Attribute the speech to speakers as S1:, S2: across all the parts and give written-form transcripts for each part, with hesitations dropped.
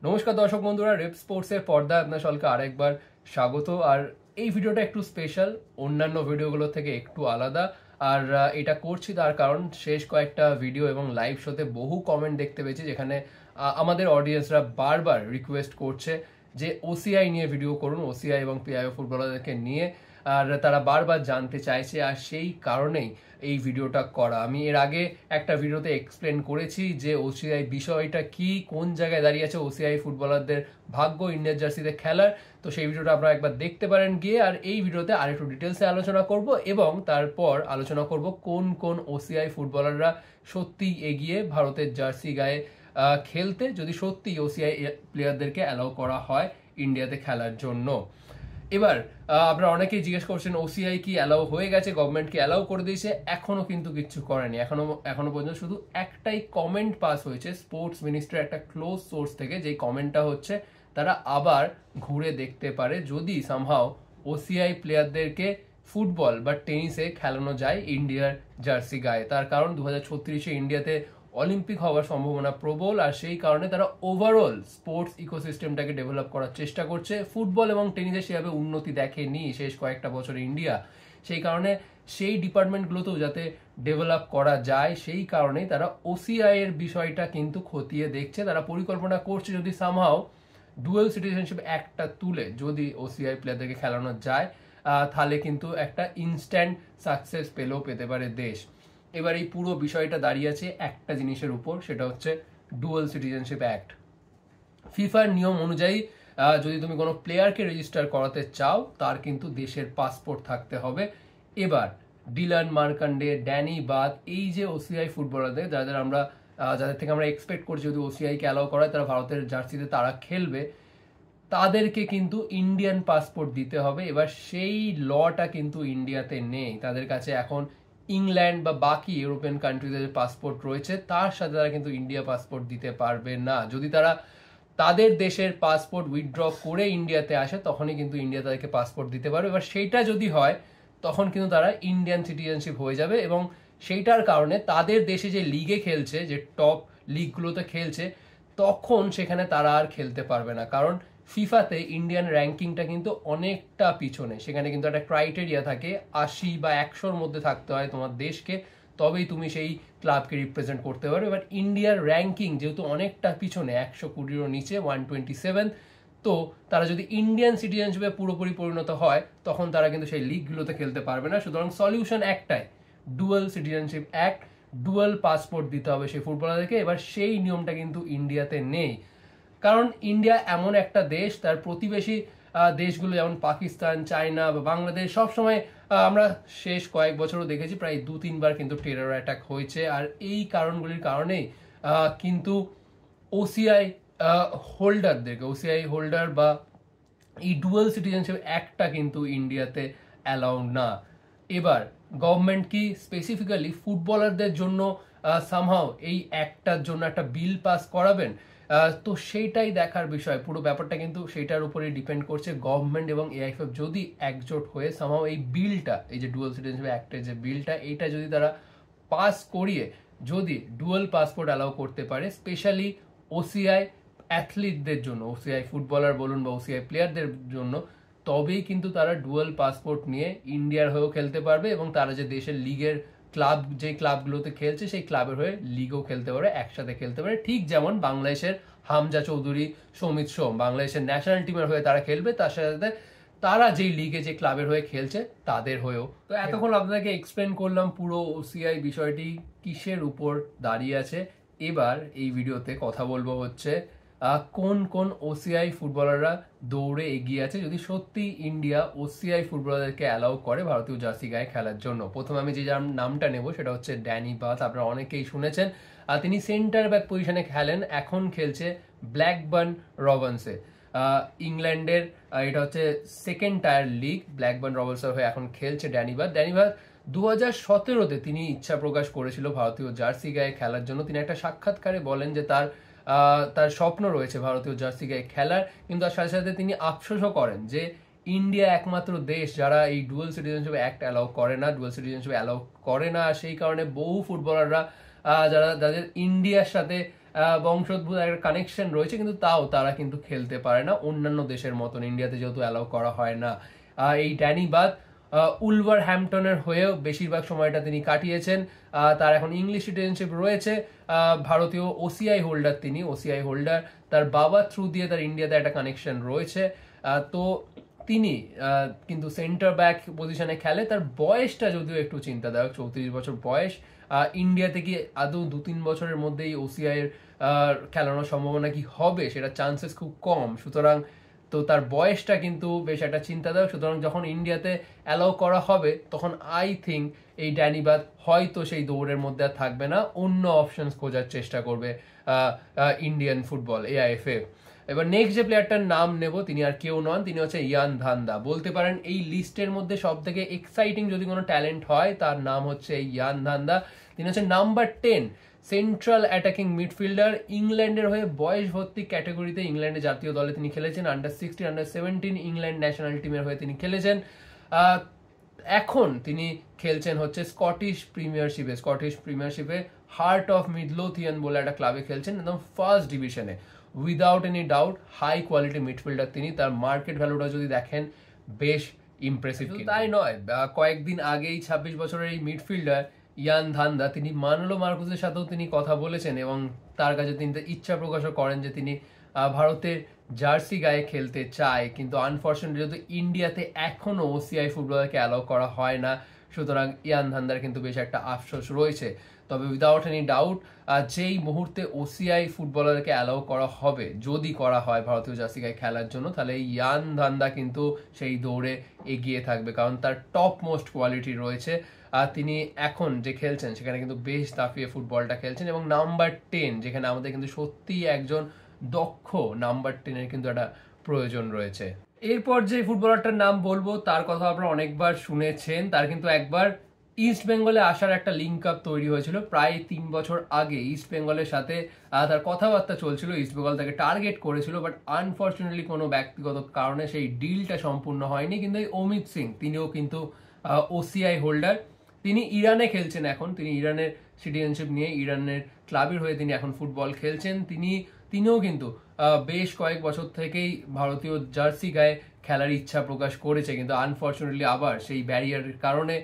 S1: নমস্কার দর্শক বন্ধুরা, রেপ স্পোর্টসের পর্দায় আপনার সকলকে আরেকবার স্বাগত। আর এই ভিডিওটা একটু স্পেশাল, অন্যান্য ভিডিওগুলো থেকে একটু আলাদা। আর এটা করছি তার কারণ শেষ কয়েকটা ভিডিও এবং লাইভ শোতে বহু কমেন্ট দেখতে পেয়েছি যেখানে আমাদের অডিয়েন্সরা বারবার রিকোয়েস্ট করছে যে ওসিআই নিয়ে ভিডিও করুন, ওসিআই এবং পিআইও ফুটবলারদেরকে নিয়ে। আর তারা বারবার জানতে চাইছে, আর সেই কারণেই এই ভিডিওটা করা। আমি এর আগে একটা ভিডিওতে এক্সপ্লেন করেছি যে ওসিআই বিষয়টা কি, কোন জায়গায় দাঁড়িয়ে আছে ওসিআই ফুটবলারদের ভাগ্য ইন্ডিয়ার জার্সিতে খেলার। তো সেই ভিডিওটা আপনারা একবার দেখতে পারেন গিয়ে। আর এই ভিডিওতে আরেকটু ডিটেলসে আলোচনা করব এবং তারপর আলোচনা করব কোন কোন ওসিআই ফুটবলাররা সত্যিই এগিয়ে ভারতের জার্সি গায়ে খেলতে, যদি সত্যি ওসিআই প্লেয়ারদেরকে অ্যালাউ করা হয় ইন্ডিয়াতে খেলার জন্য। এবার আপনারা অনেকেই জিজ্ঞেস করছেন ওসিআই কি অ্যালাউ হয়ে গেছে, গভর্নমেন্ট কি অ্যালাউ করে দিয়েছে? এখনো কিন্তু কিচ্ছু করেনি। এখনো পর্যন্ত শুধু একটাই কমেন্ট পাস হয়েছে স্পোর্টস মিনিস্ট্রির একটা ক্লোজ সোর্স থেকে, যেই কমেন্টটা হচ্ছে তারা আবার ঘুরে দেখতে পারে যদি সামহাও ওসিআই প্লেয়ারদেরকে ফুটবল বা টেনিসে খেলানো যায় ইন্ডিয়ার জার্সি গায়ে। তার কারণ 2036-এ ইন্ডিয়াতে অলিম্পিক হওয়ার সম্ভাবনা প্রবল, আর সেই কারণে তারা ওভারঅল স্পোর্টস ইকোসিস্টেমটাকে ডেভেলপ করার চেষ্টা করছে। ফুটবল এবং টেনিসে সেভাবে উন্নতি দেখেনি শেষ কয়েকটা বছরে ইন্ডিয়া, সেই কারণে সেই ডিপার্টমেন্টগুলোতেও যাতে ডেভেলপ করা যায় সেই কারণেই তারা ওসিআই এর বিষয়টা কিন্তু খতিয়ে দেখছে। তারা পরিকল্পনা করছে যদি সামহাও ডুয়েল সিটিজেনশিপ অ্যাক্টটা তুলে যদি ওসিআই প্লেয়ারদেরকে খেলানো যায়, তাহলে কিন্তু একটা ইনস্ট্যান্ট সাকসেস পেতে পারে দেশ। এবার এই পুরো বিষয়টা দাঁড়িয়ে আছে একটা জিনিসের উপর, সেটা হচ্ছে ডুয়াল সিটিজেনশিপ অ্যাক্ট। ফিফার নিয়ম অনুযায়ী যদি তুমি কোনো প্লেয়ারকে রেজিস্টার করাতে চাও তার কিন্তু দেশের পাসপোর্ট থাকতে হবে। এবার ডিলান মার্কান্ডে, ড্যানি বাথ, এই যে ওসিআই ফুটবলারদের যাদের থেকে আমরা এক্সপেক্ট করছি যদি ওসিআইকে অ্যালাউ করায় তারা ভারতের জার্সিতে তারা খেলবে, তাদেরকে কিন্তু ইন্ডিয়ান পাসপোর্ট দিতে হবে। এবার সেই লটা কিন্তু ইন্ডিয়াতে নেই। তাদের কাছে এখন ইংল্যান্ড বা বাকি ইউরোপিয়ান কান্ট্রিজের যে পাসপোর্ট রয়েছে তার সাথে তারা কিন্তু ইন্ডিয়া পাসপোর্ট দিতে পারবে না। যদি তারা তাদের দেশের পাসপোর্ট উইথড্র করে ইন্ডিয়াতে আসে তখনই কিন্তু ইন্ডিয়া তাদেরকে পাসপোর্ট দিতে পারবে। এবার সেইটা যদি হয় তখন কিন্তু তারা ইন্ডিয়ান সিটিজেনশিপ হয়ে যাবে, এবং সেইটার কারণে তাদের দেশে যে লিগে খেলছে, যে টপ লিগগুলোতে খেলছে, তখন সেখানে তারা আর খেলতে পারবে না। কারণ ফিফাতে ইন্ডিয়ান র্যাঙ্কিংটা কিন্তু অনেকটা পিছনে। সেখানে কিন্তু একটা ক্রাইটেরিয়া থাকে, 80 বা 100-র মধ্যে থাকতে হয় তোমার দেশকে, তবেই তুমি সেই ক্লাবকে রিপ্রেজেন্ট করতে পারো। এবার ইন্ডিয়ার র্যাঙ্কিং যেহেতু অনেকটা পিছনে, 120-র নিচে, 127, তো তারা যদি ইন্ডিয়ান সিটিজেনশিপে পুরোপুরি পরিণত হয় তখন তারা কিন্তু সেই লিগগুলোতে খেলতে পারবে না। সুতরাং সলিউশন একটাই, dual citizenship act, dual passport দিতে হবে সেই ফুটবলারদেরকে। এবার সেই নিয়মটা কিন্তু ইন্ডিয়াতে নেই, কারণ ইন্ডিয়া এমন একটা দেশ, তার প্রতিবেশী দেশগুলো যেমন পাকিস্তান, চায়না বা বাংলাদেশ, সবসময় আমরা শেষ কয়েক বছরও দেখেছি প্রায় 2-3 বার কিন্তু টেরর অ্যাটাক হয়েছে। আর এই কারণগুলির কারণেই কিন্তু ওসিআই হোল্ডার বা এই ডুয়াল সিটিজেনশিপ অ্যাক্টটা কিন্তু ইন্ডিয়াতে অ্যালাউ না। এবার গভর্নমেন্ট কি স্পেসিফিক্যালি ফুটবলারদের জন্য সামহাও এই অ্যাক্টটার জন্য একটা বিল পাস করাবেন? তো সেইটাই দেখার বিষয়। পুরো ব্যাপারটা কিন্তু সেইটার উপরেই ডিপেন্ড করছে। গভর্নমেন্ট এবং এআইএফএফ যদি একজোট হয়ে সামহাও এই বিলটা, এই যে ডুয়াল সিটিজেনশিপ অ্যাক্টের যে বিলটা, এইটা যদি তারা পাস করিয়ে যদি ডুয়াল পাসপোর্ট অ্যালাউ করতে পারে স্পেশালি ওসিআই অ্যাথলিটদের জন্য, ওসিআই ফুটবলার বলুন বা ওসিআই প্লেয়ারদের জন্য, তবেই কিন্তু তারা ডুয়াল পাসপোর্ট নিয়ে ইন্ডিয়ার হয়েও খেলতে পারবে এবং তারা যে দেশের লিগের ক্লাব, যে ক্লাবগুলোতে খেলছে সেই ক্লাবের হয়ে লিগও খেলতে পারে, একসাথে খেলতে পারে। ঠিক যেমন বাংলাদেশের হামজা চৌধুরী, সৌমিত সোম বাংলাদেশের ন্যাশনাল টিমের হয়ে তারা খেলবে, তার সাথে তারা যেই লিগে যে ক্লাবের হয়ে খেলছে তাদের হয়েও। তো এতক্ষণ আপনাদেরকে এক্সপ্লেন করলাম পুরো ওসিআই বিষয়টি কিসের উপর দাঁড়িয়ে আছে। এবার এই ভিডিওতে কথা বলবো হচ্ছে কোন কোন ওসিআই ফুটবলাররা দৌড়ে এগিয়ে আছে যদি সত্যি ইন্ডিয়া ওসিআই ফুটবলারদেরকে অ্যালাউ করে ভারতীয় জার্সি গায়ে খেলার জন্য। প্রথমে আমি যে নামটা নেব সেটা হচ্ছে ড্যানি বাথ। আপনারা অনেকেই শুনেছেন, তিনি সেন্টার ব্যাক পজিশনে খেলেন, এখন খেলছে ব্ল্যাকবার্ন রবার্নসে। ইংল্যান্ডের এটা হচ্ছে সেকেন্ড টায়ার লিগ, ব্ল্যাকবার্ন রবার্নসের হয়ে এখন খেলছে ড্যানি বাথ। 2017-তে তিনি ইচ্ছা প্রকাশ করেছিল ভারতীয় জার্সি গায়ে খেলার জন্য। তিনি একটা সাক্ষাৎকারে বলেন যে তার স্বপ্ন রয়েছে ভারতীয় জার্সি গায়ে খেলার, কিন্তু তার সাথে সাথে তিনি আফসোসও করেন যে ইন্ডিয়া একমাত্র দেশ যারা এই ডুয়াল সিটিজেনশিপ অ্যাক্ট অ্যালাউ করে না, ডুয়াল সিটিজেনশিপ অ্যালাউ করে না। সেই কারণে বহু ফুটবলাররা যাদের ইন্ডিয়ার সাথে বংশোদ্ভূত একটা কানেকশন রয়েছে, কিন্তু তাও তারা কিন্তু খেলতে পারে না অন্যান্য দেশের মতন, ইন্ডিয়াতে যেহেতু অ্যালাউ করা হয় না। এই ড্যানি বাদ উলভার হ্যাম্পটনের হয়েও বেশিরভাগ সময়টা তিনি কাটিয়েছেন। তার এখন ইংলিশ সিটিজেনশিপ রয়েছে, ভারতীয় ওসিআই হোল্ডার, তিনি ওসিআই হোল্ডার, তার বাবা থ্রু দিয়ে তার ইন্ডিয়াতে একটা কানেকশন রয়েছে। তো তিনি কিন্তু সেন্টার ব্যাক পজিশনে খেলে। তার বয়সটা যদিও একটু চিন্তাদায়ক, 34 বছর বয়স। ইন্ডিয়াতে কি আদৌ 2-3 বছরের মধ্যেই ওসিআই এর খেলানোর সম্ভাবনা কি হবে, সেটা চান্সেস খুব কম। সুতরাং তো তার বয়সটা কিন্তু বেশ একটা চিন্তাদায়ক। সুতরাং যখন ইন্ডিয়াতে অ্যালাউ করা হবে তখন আই থিঙ্ক এই ড্যানি বাদ হয়তো সেই দৌড়ের মধ্যে আর থাকবে না, অন্য অপশনস খোঁজার চেষ্টা করবে ইন্ডিয়ান ফুটবল এআইএফএ। এবার নেক্সট যে প্লেয়ারটার নাম নেব তিনি আর কেউ নন, তিনি হচ্ছে ইয়ান ধান্দা। বলতে পারেন এই লিস্টের মধ্যে সব থেকে এক্সাইটিং যদি কোনো ট্যালেন্ট হয় তার নাম হচ্ছে ইয়ান ধান্দা। তিনি হচ্ছে নাম্বার 10 সেন্ট্রাল অ্যাটাকিং মিডফিল্ডার। ইংল্যান্ডের হয়ে বয়স ভর্তি ক্যাটাগরিতে ইংল্যান্ডের জাতীয় দলে তিনি খেলেছেন, আন্ডার 16, আন্ডার 17 ইংল্যান্ড ন্যাশনাল টিমের হয়ে তিনি খেলেছেন। এখন তিনি খেলছেন হচ্ছে স্কটিশ প্রিমিয়ারশিপে হার্ট অফ মিডলোথিয়ান বলে একটা ক্লাবে খেলছেন, একদম ফার্স্ট ডিভিশনে। Without any doubt high quality midfielder তিনি। তার মার্কেট ভ্যালুটা যদি দেখেন বেশ ইমপ্রেসিভ। তাই নয়, কয়েকদিন আগেই 26 বছরের এই মিডফিল্ডার ইয়ান ধান্দা তিনি মানলো মার্কুসের সাথেও তিনি কথা বলেছেন এবং তার কাছে তিনি ইচ্ছা প্রকাশও করেন যে তিনি ভারতের জার্সি গায়ে খেলতে চায়। কিন্তু আনফর্চুনেটলি যেহেতু ইন্ডিয়াতে এখনো ওসিআই ফুটবলারকে অ্যালাউ করা হয় না, সুতরাং ইয়ান ধান্দার কিন্তু বেশ একটা আফসোস রয়েছে। তবে উইদাউট এনি ডাউট যেই মুহূর্তে ওসিআই ফুটবলারকে অ্যালাউ করা হবে, যদি করা হয় ভারতীয় জার্সি গায়ে খেলার জন্য, তাহলে ইয়ান ধান্দা কিন্তু সেই দৌড়ে এগিয়ে থাকবে, কারণ তার টপ মোস্ট কোয়ালিটি রয়েছে। তিনি এখন যে খেলছেন সেখানে কিন্তু বেশ দাফিয়ে ফুটবলটা খেলছেন। এবং নাম্বার 10 যেখানে আমাদের কিন্তু সত্যিই একজন দক্ষ নাম্বার 10-এর কিন্তু একটা প্রয়োজন রয়েছে। এরপর যে ফুটবলারটার নাম বলবো তার কথা আপনারা অনেকবার শুনেছেন। তার কিন্তু একবার ইস্ট বেঙ্গলে আসার একটা লিঙ্ক আপ তৈরি হয়েছিল প্রায় 3 বছর আগে। ইস্ট বেঙ্গলের সাথে তার কথাবার্তা চলছিল, ইস্ট বেঙ্গল তাকে টার্গেট করেছিল, বাট আনফর্চুনেটলি কোনো ব্যক্তিগত কারণে সেই ডিলটা সম্পূর্ণ হয়নি। কিন্তু এই অমিত সিং তিনিও কিন্তু ওসিআই হোল্ডার, তিনি ইরানে খেলছেন এখন। তিনি ইরানের সিটিজেনশিপ নিয়ে ইরানের ক্লাবের হয়ে তিনি এখন ফুটবল খেলছেন। তিনিও কিন্তু বেশ কয়েক বছর থেকেই ভারতীয় জার্সি গায়ে খেলার ইচ্ছা প্রকাশ করেছে, কিন্তু আনফর্চুনেটলি আবার সেই ব্যারিয়ারের কারণে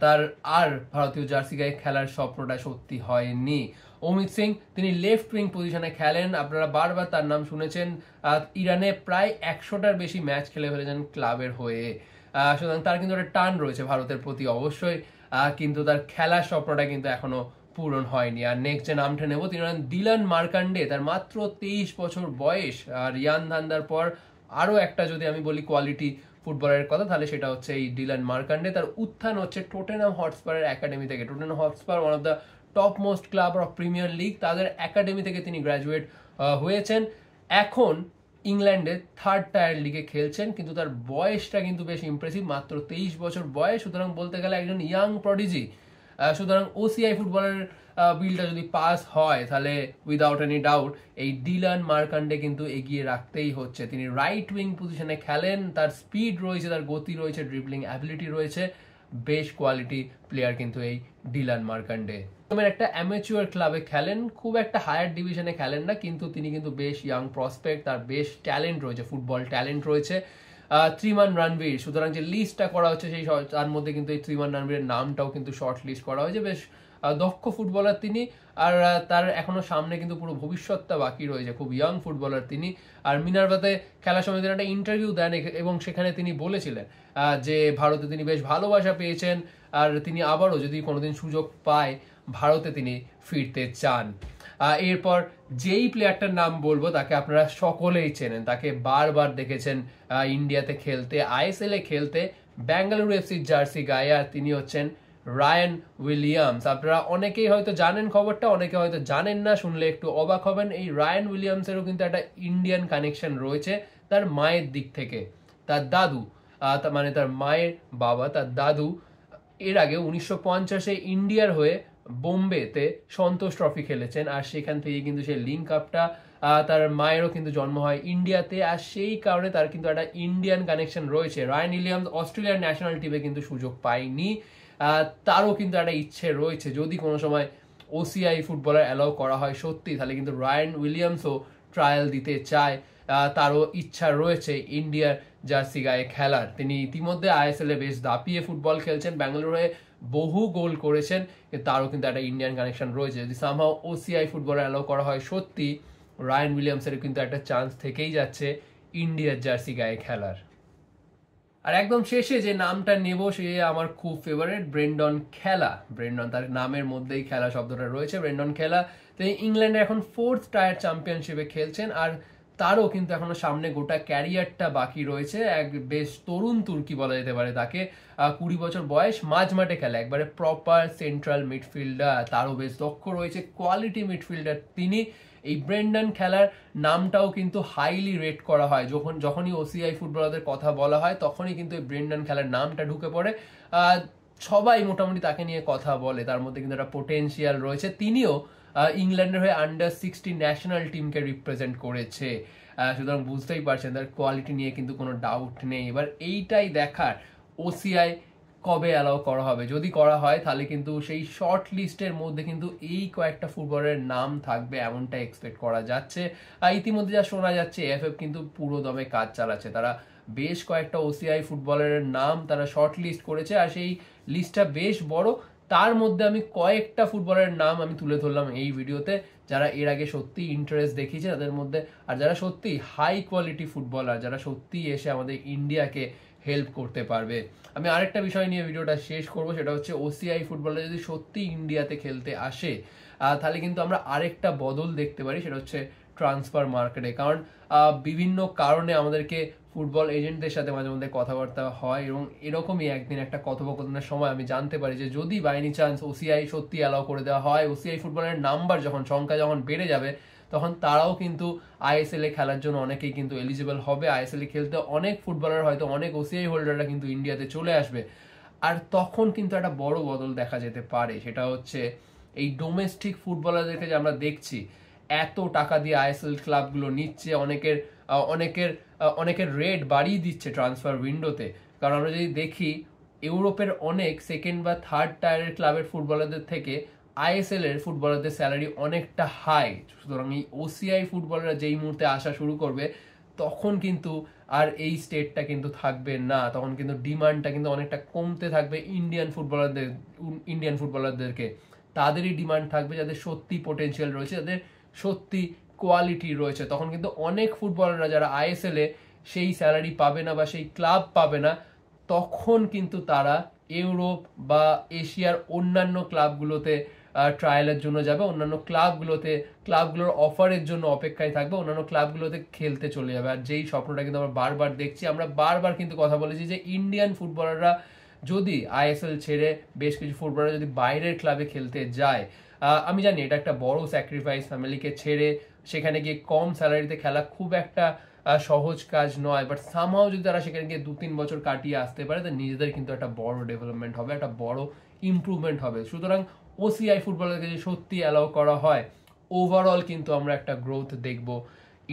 S1: তার আর ভারতীয় জার্সি গায়ে খেলার স্বপ্নটা সত্যি হয়নি। অমিত সিং তিনি লেফট উইং পজিশনে খেলেন, আপনারা বারবার তার নাম শুনেছেন। ইরানে প্রায় 100টার বেশি ম্যাচ খেলে ফেলেছেন ক্লাবের হয়ে। সুতরাং তার কিন্তু একটা টান রয়েছে ভারতের প্রতি অবশ্যই, কিন্তু তার খেলার স্বপ্নটা কিন্তু এখনো পূরণ হয়নি। আর নেক্সট যে নামটা নেব তিনি হলেন দিলান মার্কান্ডে। তার মাত্র 23 বছর বয়স। আর ইয়ান ধান্দার পর আরো একটা যদি আমি বলি কোয়ালিটি ফুটবলারের কথা, তাহলে সেটা হচ্ছে এই ডিলান মার্কান্ডে। তার উত্থান হচ্ছে টটেনহাম হটস্পারের একাডেমি থেকে। Tottenham Hotspur one of the top most club of premier league, তাদের একাডেমি থেকে তিনি গ্র্যাজুয়েট হয়েছেন। এখন ইংল্যান্ডে 3rd টায়ার লিগে খেলছেন, কিন্তু তার বয়সটা কিন্তু বেশ ইমপ্রেসিভ, মাত্র 23 বছর বয়স। সুতরাং বলতে গেলে একজন ইয়াং প্রডিজি। সুতরাং ওসিআই ফুটবলের বিলটা যদি পাস হয় তাহলে উইদাউট এনি ডাউট এই ডিলান মার্কান্ডে কিন্তু এগিয়ে রাখতেই হচ্ছে। তিনি রাইট উইং পজিশনে খেলেন, তার স্পিড রয়েছে, তার গতি রয়েছে, ড্রিবলিং অ্যাবিলিটি রয়েছে, বেশ কোয়ালিটি প্লেয়ার কিন্তু এই ডিলান মার্কান্ডে। একটা অ্যামেচুয়ার ক্লাবে খেলেন, খুব একটা হায়ার ডিভিশনে খেলেন না, কিন্তু তিনি কিন্তু বেশ ইয়াং প্রসপেক্ট, তার বেশ ট্যালেন্ট রয়েছে, ফুটবল ট্যালেন্ট রয়েছে। ত্রিমান রণবীর, সুতরাং যে লিস্টটা করা হচ্ছে সেই তার মধ্যে কিন্তু এই ত্রিমান রণবীরের নামটাও কিন্তু শর্ট লিস্ট করা হয়েছে। বেশ দক্ষ ফুটবলার তিনি, আর তার এখনো সামনে কিন্তু পুরো ভবিষ্যৎটা বাকি রয়েছে, খুব ইয়াং ফুটবলার তিনি। আর মিনার্ভাতে খেলার সময় তিনি একটা ইন্টারভিউ দেন এবং সেখানে তিনি বলেছিলেন যে ভারতে তিনি বেশ ভালোবাসা পেয়েছেন, আর তিনি আবারও যদি কোনোদিন সুযোগ পায় ভারতে তিনি ফিরতে চান। এরপর যেই প্লেয়ারটার নাম বলবো তাকে আপনারা সকলেই চেনেন, তাকে বারবার দেখেছেন ইন্ডিয়াতে খেলতে, আইএসএল এ খেলতে, বেঙ্গালুরু এফসির জার্সি গায়ে, আর তিনি হচ্ছেন রায়ান উইলিয়ামস। আপনারা অনেকেই হয়তো জানেন খবরটা, অনেকে হয়তো জানেন না, শুনলে একটু অবাক হবেন। এই রায়ান উইলিয়ামসেরও কিন্তু একটা ইন্ডিয়ান কানেকশন রয়েছে তার মায়ের দিক থেকে। তার দাদু, মানে তার মায়ের বাবা, তার দাদু এর আগে 1950-এ ইন্ডিয়ার হয়ে বোম্বেতে সন্তোষ ট্রফি খেলেছেন, আর সেখান থেকে কিন্তু সেই লিঙ্ক আপটা, তার মায়েরও কিন্তু জন্ম হয় ইন্ডিয়াতে, আর সেই কারণে তার কিন্তু একটা ইন্ডিয়ান কানেকশন রয়েছে। রায়ান উইলিয়ামস অস্ট্রেলিয়ার ন্যাশনাল টিমে কিন্তু সুযোগ পায়নি, তারও কিন্তু একটা ইচ্ছে রয়েছে যদি কোনো সময় ওসিআই ফুটবলার অ্যালাউ করা হয় সত্যি, তাহলে কিন্তু রায়ান উইলিয়ামসও ট্রায়াল দিতে চায়, তারও ইচ্ছা রয়েছে ইন্ডিয়ার জার্সি গায়ে খেলার। তিনি ইতিমধ্যে আইএসএল এ বেশ দাপিয়ে ফুটবল খেলছেন, ব্যাঙ্গালোরে বহু গোল করেছেন, তারও কিন্তু একটা ইন্ডিয়ান কানেকশন রয়েছে। যদি সামহাও ওসিআই ফুটবলার অ্যালাউ করা হয় সত্যি, রায়ান উইলিয়ামসের কিন্তু একটা চান্স থেকেই যাচ্ছে ইন্ডিয়ার জার্সি গায়ে খেলার। আর একদম শেষে যে নামটা নেব সে আমার খুব ফেভারিট, ব্রেন্ডন খেলা। ব্রেন্ডন, তার নামের মধ্যেই খেলা শব্দটা রয়েছে, ব্রেন্ডন খেলা। তো ইংল্যান্ডে এখন 4th টায়ার চ্যাম্পিয়নশিপে খেলছেন, আর তারও কিন্তু এখনো সামনে গোটা ক্যারিয়ারটা বাকি রয়েছে। এক বেশ তরুণ তুর্কি বলা যেতে পারে তাকে, 20 বছর বয়স, মাঝ মাঠে খেলা, একবারে প্রপার সেন্ট্রাল মিডফিল্ডার, তারও বেশ দক্ষ রয়েছে, কোয়ালিটি মিডফিল্ডার তিনি। এই ব্রেন্ডন খেলার নামটাও কিন্তু হাইলি রেট করা হয়, যখনই ওসিআই ফুটবলারদের কথা বলা হয় তখনই কিন্তু এই ব্রেন্ডন খেলার নামটা ঢুকে পড়ে। সবাই মোটামুটি তাকে নিয়ে কথা বলে, তার মধ্যে কিন্তু একটা পোটেনশিয়াল রয়েছে। তিনিও ইংল্যান্ডের হয়ে আন্ডার-16 ন্যাশনাল টিমকে রিপ্রেজেন্ট করেছে, সুতরাং বুঝতেই পারছেন তার কোয়ালিটি নিয়ে কিন্তু কোনো ডাউট নেই। এবার এইটাই দেখার ওসিআই কবে অ্যালাউ করা হবে। যদি করা হয় তাহলে কিন্তু সেই শর্ট লিস্টের মধ্যে কিন্তু এই কয়েকটা ফুটবলের নাম থাকবে এমনটা এক্সপেক্ট করা যাচ্ছে। ইতিমধ্যে যা শোনা যাচ্ছে এএফএফ কিন্তু পুরো দমে কাজ চালাচ্ছে, তারা বেশ কয়েকটা ওসিআই ফুটবলারের নাম তারা শর্ট লিস্ট করেছে, আর সেই লিস্টটা বেশ বড়। তার মধ্যে আমি কয়েকটা ফুটবলের নাম আমি তুলে ধরলাম এই ভিডিওতে, যারা এর আগে সত্যি ইন্টারেস্ট দেখিয়েছে তাদের মধ্যে, আর যারা সত্যি হাই কোয়ালিটি ফুটবলার, যারা সত্যি এসে আমাদের ইন্ডিয়াকে হেল্প করতে পারবে। আমি আরেকটা বিষয় নিয়ে ভিডিওটা শেষ করব, সেটা হচ্ছে ওসিআই ফুটবলার যদি সত্যি ইন্ডিয়াতে খেলতে আসে তাহলে কিন্তু আমরা আরেকটা বদল দেখতে পারি, সেটা হচ্ছে ট্রান্সফার মার্কেটে। কারণ বিভিন্ন কারণে আমাদেরকে ফুটবল এজেন্টদের সাথে মাঝে মধ্যে কথাবার্তা হয়, এবং এরকমই একদিন একটা কথোপকথনের সময় আমি জানতে পারি যে যদি বাই এনি চান্স ওসিআই সত্যি অ্যালাউ করে দেওয়া হয়, ওসিআই ফুটবলের নাম্বার সংখ্যা যখন বেড়ে যাবে, তখন তারাও কিন্তু আইএসএল এ খেলার জন্য অনেকেই কিন্তু এলিজিবল হবে। আইএসএল এ খেলতে অনেক ফুটবলার, হয়তো অনেক ওসিআই হোল্ডাররা কিন্তু ইন্ডিয়াতে চলে আসবে, আর তখন কিন্তু একটা বড় বদল দেখা যেতে পারে। সেটা হচ্ছে এই ডোমেস্টিক ফুটবলারদেরকে যে আমরা দেখছি এত টাকা দিয়ে আইএসএল ক্লাবগুলো নিচ্ছে, অনেকের রেট বাড়িয়ে দিচ্ছে ট্রান্সফার উইন্ডোতে। কারণ আমরা যদি দেখি ইউরোপের অনেক সেকেন্ড বা থার্ড টায়ারের ক্লাবের ফুটবলারদের থেকে আইএসএল এর ফুটবলারদের স্যালারি অনেকটা হাই। সুতরাং এই ওসিআই ফুটবলাররা যেই মুহূর্তে আসা শুরু করবে তখন কিন্তু আর এই স্টেটটা কিন্তু থাকবে না, তখন কিন্তু ডিমান্ডটা কিন্তু অনেকটা কমতে থাকবে ইন্ডিয়ান ফুটবলারদেরকে। তাদেরই ডিমান্ড থাকবে যাদের সত্যি পোটেনশিয়াল রয়েছে, যাদের সত্যি কোয়ালিটি রয়েছে। তখন কিন্তু অনেক ফুটবলাররা যারা আইএসএল এ সেই স্যালারি পাবে না বা সেই ক্লাব পাবে না, তখন কিন্তু তারা ইউরোপ বা এশিয়ার অন্যান্য ক্লাবগুলোতে ট্রায়ালের জন্য যাবে, অন্যান্য ক্লাবগুলোর অফারের জন্য অপেক্ষায় থাকবে, অন্যান্য ক্লাবগুলোতে খেলতে চলে যাবে। আর যেই স্বপ্নটা কিন্তু আমরা বারবার দেখছি, আমরা বারবার কিন্তু কথা বলেছি যে ইন্ডিয়ান ফুটবলাররা যদি আইএসএল ছেড়ে বেশ কিছু ফুটবলার যদি বাইরের ক্লাবে খেলতে যায়, আমি জানি এটা একটা বড় স্যাক্রিফাইস, ফ্যামিলিকে ছেড়ে সেখানে গিয়ে কম স্যালারিতে খেলা খুব একটা সহজ কাজ নয়, বাট সামহাও যদি তারা সেখানে গিয়ে 2-3 বছর কাটিয়ে আসতে পারে, তো নিজেদের কিন্তু একটা বড় ডেভেলপমেন্ট হবে, একটা বড় ইমপ্রুভমেন্ট হবে। সুতরাং ওসিআই ফুটবলারকে যদি সত্যি অ্যালাউ করা হয়, ওভারঅল কিন্তু আমরা একটা গ্রোথ দেখব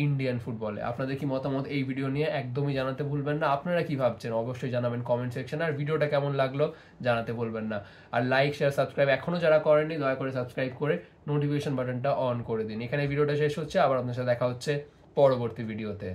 S1: ইন্ডিয়ান ফুটবলে। আপনাদের কি মতামত এই ভিডিও নিয়ে একদমই জানাতে ভুলবেন না। আপনারা কি ভাবছেন অবশ্যই জানাবেন কমেন্ট সেকশনে, আর ভিডিওটা কেমন লাগলো জানাতে ভুলবেন না। আর লাইক, শেয়ার, সাবস্ক্রাইব এখনো যারা করেননি দয়া করে সাবস্ক্রাইব করে নোটিফিকেশন বাটনটা অন করে দিন। এখানে ভিডিওটা শেষ হচ্ছে, আবার আপনার সাথে দেখা হচ্ছে পরবর্তী ভিডিওতে।